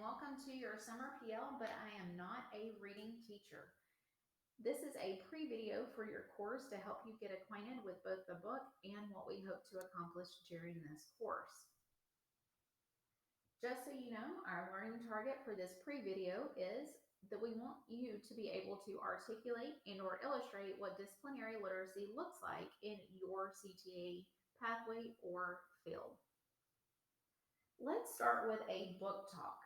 welcome to your summer PL, but I am not a reading teacher. This is a pre-video for your course to help you get acquainted with both the book and what we hope to accomplish during this course. Just so you know, our learning target for this pre-video is that we want you to be able to articulate and or illustrate what disciplinary literacy looks like in your CTA pathway or field. Let's start with a book talk.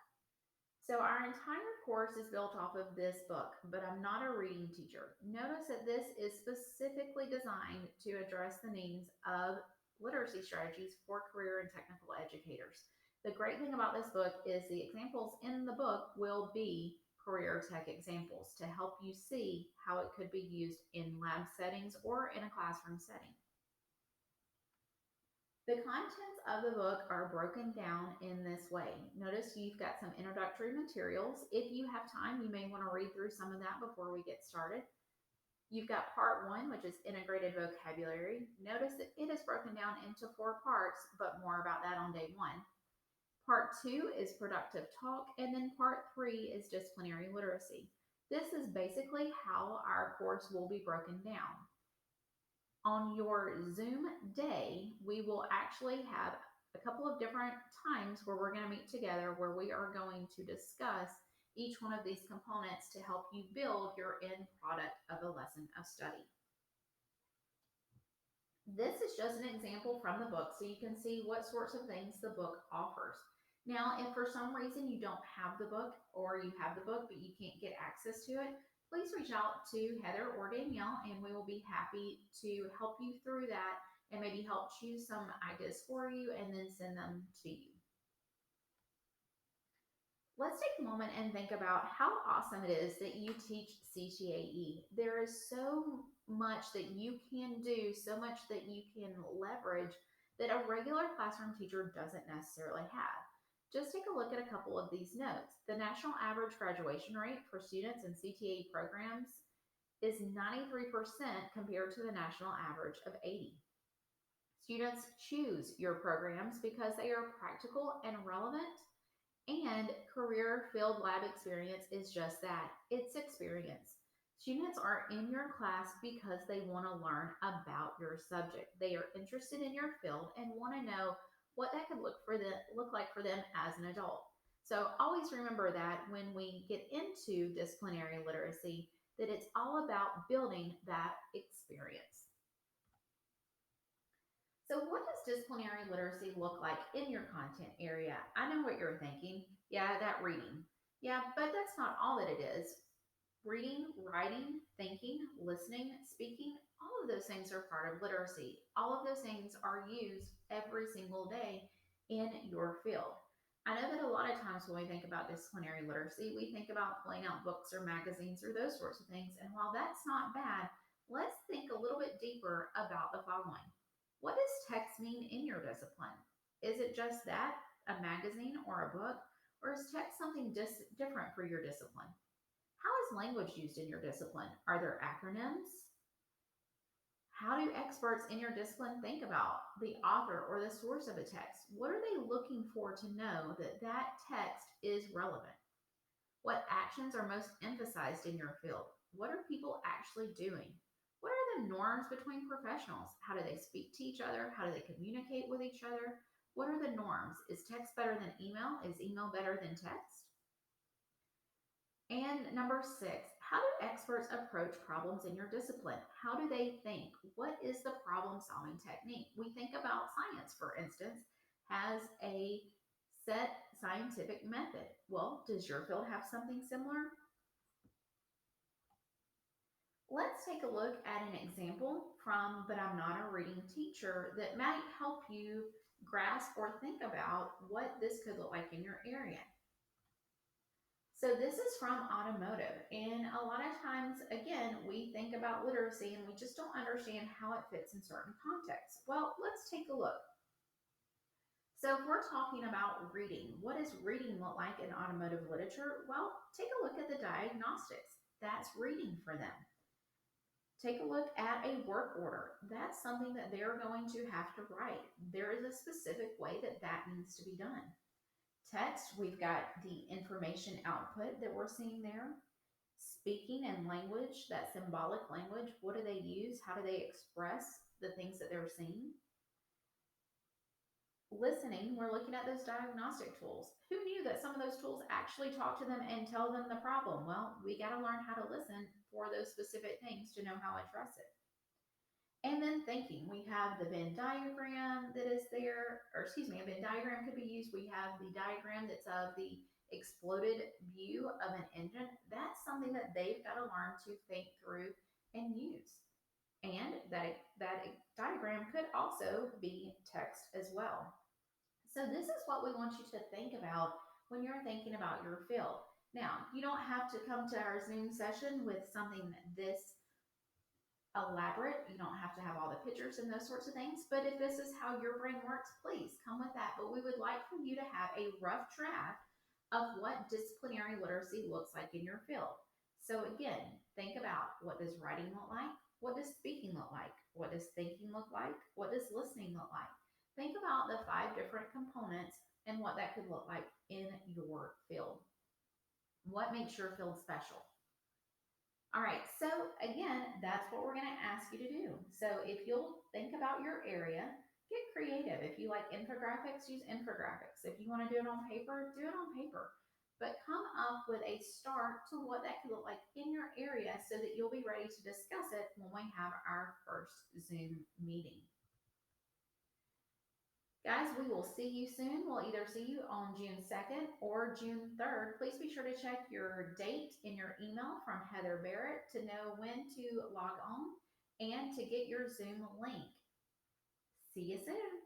So our entire course is built off of this book, but I'm not a reading teacher. Notice that this is specifically designed to address the needs of literacy strategies for career and technical educators. The great thing about this book is the examples in the book will be career tech examples to help you see how it could be used in lab settings or in a classroom setting. The contents of the book are broken down in this way. Notice you've got some introductory materials. If you have time, you may want to read through some of that before we get started. You've got part 1, which is integrated vocabulary. Notice that it is broken down into 4 parts, but more about that on day 1. Part 2 is productive talk, and then part 3 is disciplinary literacy. This is basically how our course will be broken down. On your Zoom day, we will actually have a couple of different times where we're going to meet together where we are going to discuss each one of these components to help you build your end product of a lesson of study. This is just an example from the book so you can see what sorts of things the book offers. Now, if for some reason you don't have the book or you have the book but you can't get access to it, please reach out to Heather or Danielle and we will be happy to help you through that and maybe help choose some ideas for you and then send them to you. Let's take a moment and think about how awesome it is that you teach CTAE. There is so much that you can do, so much that you can leverage that a regular classroom teacher doesn't necessarily have. Just take a look at a couple of these notes. The national average graduation rate for students in CTA programs is 93% compared to the national average of 80%. Students choose your programs because they are practical and relevant, and career field lab experience is just that. It's experience. Students are in your class because they want to learn about your subject. They are interested in your field and want to know what that could look like for them as an adult. So always remember that when we get into disciplinary literacy, that it's all about building that experience. So what does disciplinary literacy look like in your content area? I know what you're thinking. Yeah, that reading. Yeah, but that's not all that it is. Reading, writing, thinking, listening, speaking, all of those things are part of literacy. All of those things are used every single day in your field. I know that a lot of times when we think about disciplinary literacy, we think about pulling out books or magazines or those sorts of things. And while that's not bad, let's think a little bit deeper about the following. What does text mean in your discipline? Is it just that, a magazine or a book? Or is text something different for your discipline? How is language used in your discipline? Are there acronyms? How do experts in your discipline think about the author or the source of a text? What are they looking for to know that that text is relevant? What actions are most emphasized in your field? What are people actually doing? What are the norms between professionals? How do they speak to each other? How do they communicate with each other? What are the norms? Is text better than email? Is email better than text? And number 6, how do experts approach problems in your discipline? How do they think? What is the problem solving technique? We think about science, for instance, has a set scientific method. Well, does your field have something similar? Let's take a look at an example from But I'm Not a Reading Teacher that might help you grasp or think about what this could look like in your area. So this is from automotive, and a lot of times, again, we think about literacy and we just don't understand how it fits in certain contexts. Well, let's take a look. So if we're talking about reading, what does reading look like in automotive literature? Well, take a look at the diagnostics. That's reading for them. Take a look at a work order. That's something that they're going to have to write. There is a specific way that that needs to be done. Text, we've got the information output that we're seeing there. Speaking and language, that symbolic language, what do they use? How do they express the things that they're seeing? Listening, we're looking at those diagnostic tools. Who knew that some of those tools actually talk to them and tell them the problem? Well, we got to learn how to listen for those specific things to know how to address it. And then thinking, we have the Venn diagram that is there, or excuse me, a Venn diagram could be used. We have the diagram that's of the exploded view of an engine. That's something that they've got to learn to think through and use. And that diagram could also be text as well. So this is what we want you to think about when you're thinking about your field. Now, you don't have to come to our Zoom session with something this elaborate. You don't have to have all the pictures and those sorts of things. But if this is how your brain works, please come with that. But we would like for you to have a rough draft of what disciplinary literacy looks like in your field. So again, think about, what does writing look like? What does speaking look like? What does thinking look like? What does listening look like? Think about the 5 different components and what that could look like in your field. What makes your field special? All right, so again, that's what we're going to ask you to do. So if you'll think about your area, get creative. If you like infographics, use infographics. If you want to do it on paper, do it on paper. But come up with a start to what that could look like in your area so that you'll be ready to discuss it when we have our first Zoom meeting. Guys, we will see you soon. We'll either see you on June 2nd or June 3rd. Please be sure to check your date in your email from Heather Barrett to know when to log on and to get your Zoom link. See you soon.